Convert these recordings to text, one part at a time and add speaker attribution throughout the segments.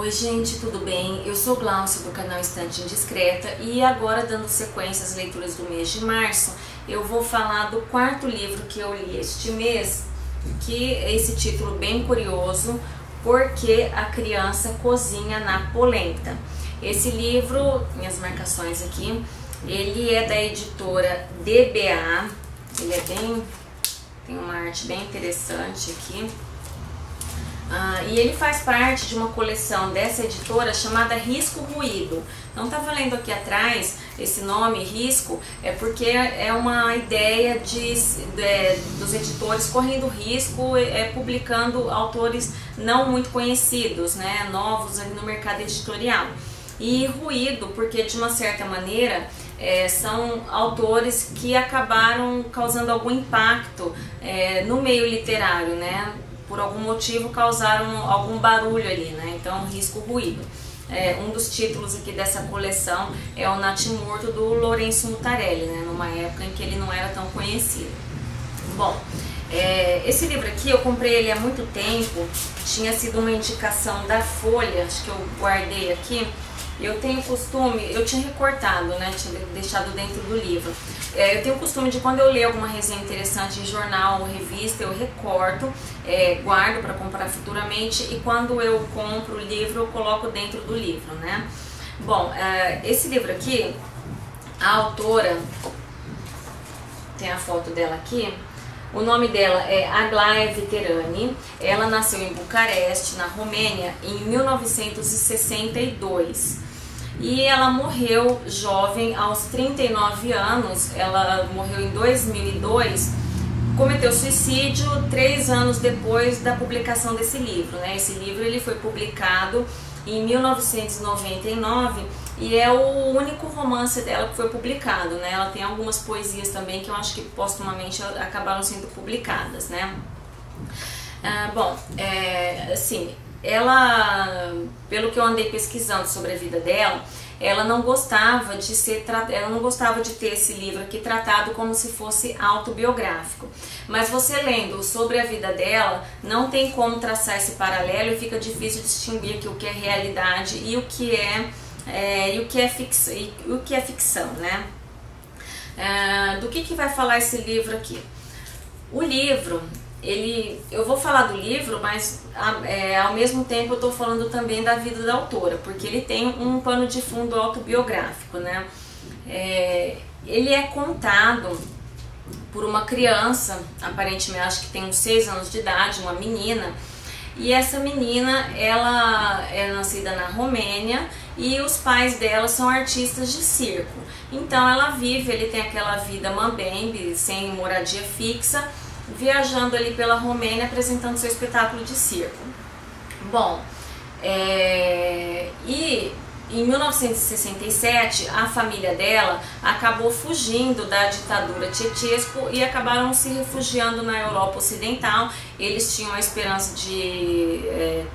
Speaker 1: Oi gente, tudo bem? Eu sou Glaucia do canal Estante Indiscreta e agora, dando sequência às leituras do mês de março, eu vou falar do quarto livro que eu li este mês, que é esse título bem curioso, Porque a Criança Cozinha na Polenta. Esse livro, minhas marcações aqui, ele é da editora DBA, ele é tem uma arte bem interessante aqui. E ele faz parte de uma coleção dessa editora chamada Risco Ruído. Então tá valendo aqui atrás esse nome Risco, é porque é uma ideia dos editores correndo risco, publicando autores não muito conhecidos, né, novos ali no mercado editorial. E ruído porque, de uma certa maneira, são autores que acabaram causando algum impacto no meio literário, né? Por algum motivo causaram algum barulho ali, né? Então, Risco Ruído. Um dos títulos aqui dessa coleção é O Natimorto, do Lourenço Mutarelli, né? Numa época em que ele não era tão conhecido. Bom, esse livro aqui eu comprei ele há muito tempo, tinha sido uma indicação da Folha, acho que eu guardei aqui. Eu tenho costume, eu tinha recortado, né, tinha deixado dentro do livro. Eu tenho o costume de, quando eu leio alguma resenha interessante em jornal ou revista, eu recorto, guardo para comprar futuramente, e quando eu compro o livro, eu coloco dentro do livro, né. Bom, esse livro aqui, a autora, tem a foto dela aqui, o nome dela é Aglaia Veterani. Ela nasceu em Bucareste, na Romênia, em 1962. E ela morreu jovem, aos 39 anos, ela morreu em 2002, cometeu suicídio 3 anos depois da publicação desse livro, né? Esse livro ele foi publicado em 1999 e é o único romance dela que foi publicado, né? Ela tem algumas poesias também que eu acho que postumamente acabaram sendo publicadas, né? Bom, assim, ela, pelo que eu andei pesquisando sobre a vida dela, ela não gostava de ter esse livro aqui tratado como se fosse autobiográfico. Mas você lendo sobre a vida dela, não tem como traçar esse paralelo e fica difícil distinguir aqui o que é realidade e o que é ficção, né? Do que vai falar esse livro aqui? O livro, eu vou falar do livro, mas ao mesmo tempo eu estou falando também da vida da autora, porque ele tem um pano de fundo autobiográfico, né? Ele é contado por uma criança, aparentemente acho que tem uns 6 anos de idade, uma menina, e essa menina, ela é nascida na Romênia e os pais dela são artistas de circo. Então ela ele tem aquela vida mambembe, sem moradia fixa, viajando ali pela Romênia, apresentando seu espetáculo de circo. Bom, e em 1967 a família dela acabou fugindo da ditadura Ceausescu e acabaram se refugiando na Europa Ocidental. Eles tinham a esperança de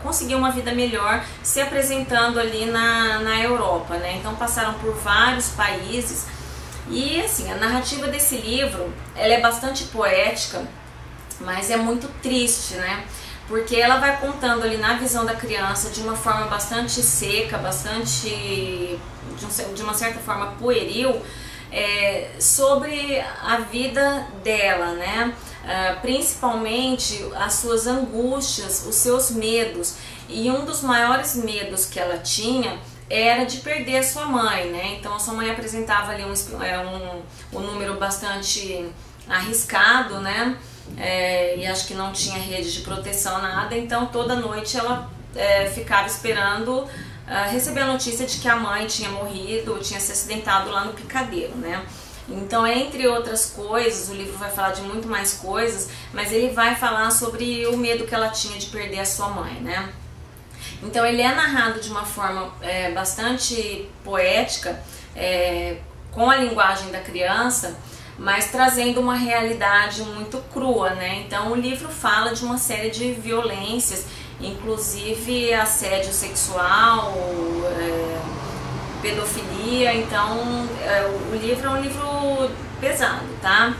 Speaker 1: conseguir uma vida melhor se apresentando ali na Europa, né? Então passaram por vários países. E assim, a narrativa desse livro, ela é bastante poética, mas é muito triste, né? Porque ela vai contando ali na visão da criança de uma forma bastante seca, de uma certa forma pueril, sobre a vida dela, né? Principalmente as suas angústias, os seus medos. E um dos maiores medos que ela tinha era de perder a sua mãe, né? Então a sua mãe apresentava ali um número bastante arriscado, né? E acho que não tinha rede de proteção, nada, então toda noite ela ficava esperando receber a notícia de que a mãe tinha morrido, tinha se acidentado lá no picadeiro, né? Então, entre outras coisas, o livro vai falar de muito mais coisas, mas ele vai falar sobre o medo que ela tinha de perder a sua mãe, né? Então ele é narrado de uma forma bastante poética, com a linguagem da criança, mas trazendo uma realidade muito crua, né? Então o livro fala de uma série de violências, inclusive assédio sexual, pedofilia. Então o livro é um livro pesado, tá?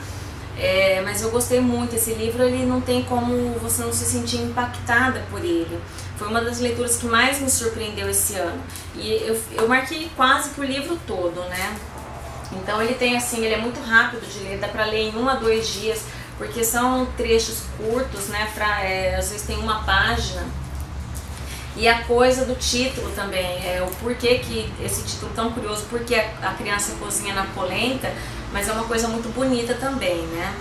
Speaker 1: Mas eu gostei muito. Esse livro, ele não tem como você não se sentir impactada por ele. Foi uma das leituras que mais me surpreendeu esse ano. E eu marquei quase que o livro todo, né? Então ele tem assim, ele é muito rápido de ler, dá pra ler em 1 a 2 dias, porque são trechos curtos, né? Às vezes tem uma página. E a coisa do título também, o porquê que esse título tão curioso, porque a criança cozinha na polenta, mas é uma coisa muito bonita também, né?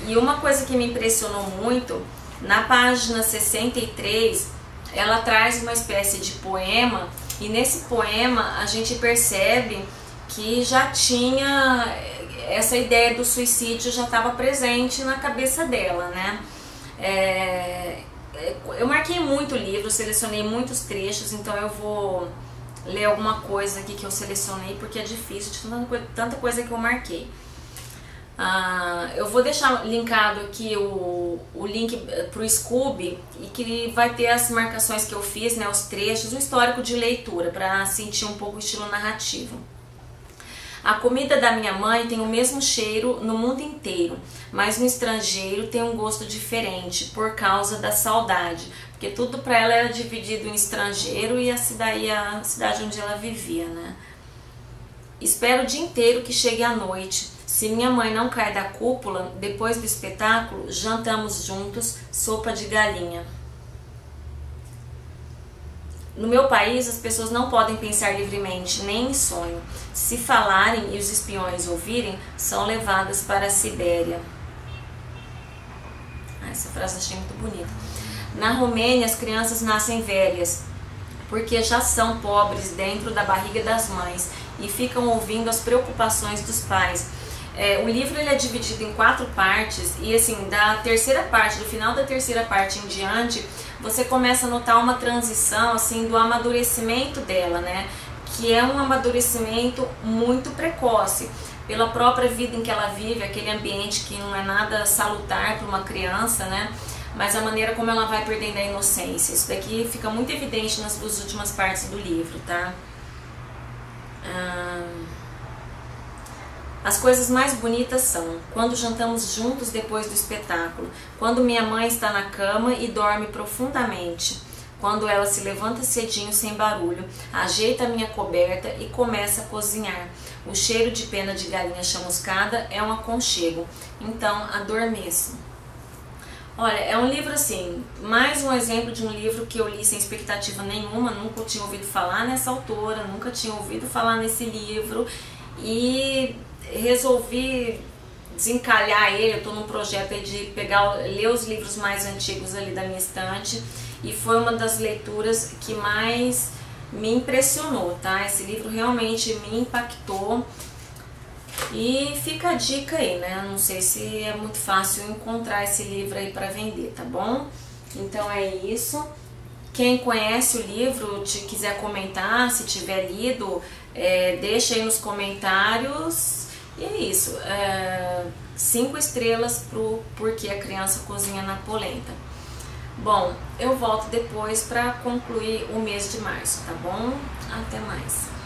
Speaker 1: E uma coisa que me impressionou muito, na página 63, ela traz uma espécie de poema, e nesse poema a gente percebe que já tinha essa ideia do suicídio, já estava presente na cabeça dela, né? Eu marquei muito o livro, selecionei muitos trechos, então eu vou ler alguma coisa aqui que eu selecionei, porque é difícil de tanta coisa que eu marquei. Eu vou deixar linkado aqui o link para o Scooby, e que vai ter as marcações que eu fiz, né, os trechos, o histórico de leitura, para sentir um pouco o estilo narrativo. A comida da minha mãe tem o mesmo cheiro no mundo inteiro, mas no estrangeiro tem um gosto diferente por causa da saudade, porque tudo para ela era dividido em estrangeiro e a cidade onde ela vivia, né? Espero o dia inteiro que chegue a noite. Se minha mãe não cai da cúpula, depois do espetáculo, jantamos juntos sopa de galinha. No meu país, as pessoas não podem pensar livremente, nem em sonho. Se falarem e os espiões ouvirem, são levadas para a Sibéria. Essa frase eu achei muito bonita. Na Romênia, as crianças nascem velhas, porque já são pobres dentro da barriga das mães e ficam ouvindo as preocupações dos pais. O livro ele é dividido em 4 partes, e assim, da terceira parte, do final da terceira parte em diante, você começa a notar uma transição assim do amadurecimento dela, né? Que é um amadurecimento muito precoce, pela própria vida em que ela vive, aquele ambiente que não é nada salutar para uma criança, né? Mas a maneira como ela vai perdendo a inocência. Isso daqui fica muito evidente nas 2 últimas partes do livro, tá? As coisas mais bonitas são quando jantamos juntos depois do espetáculo, quando minha mãe está na cama e dorme profundamente, quando ela se levanta cedinho sem barulho, ajeita a minha coberta e começa a cozinhar. O cheiro de pena de galinha chamuscada é um aconchego, então adormeço. Olha, é um livro assim, mais um exemplo de um livro que eu li sem expectativa nenhuma, nunca tinha ouvido falar nessa autora, nunca tinha ouvido falar nesse livro, e resolvi desencalhar ele. Eu estou num projeto aí de ler os livros mais antigos ali da minha estante, e foi uma das leituras que mais me impressionou, tá? Esse livro realmente me impactou, e fica a dica aí, né? Não sei se é muito fácil encontrar esse livro aí para vender, tá bom? Então é isso. Quem conhece o livro, quiser comentar, se tiver lido, deixa aí nos comentários. E é isso, 5 estrelas pro Porque a Criança Cozinha na Polenta. Bom, eu volto depois para concluir o mês de março, tá bom? Até mais.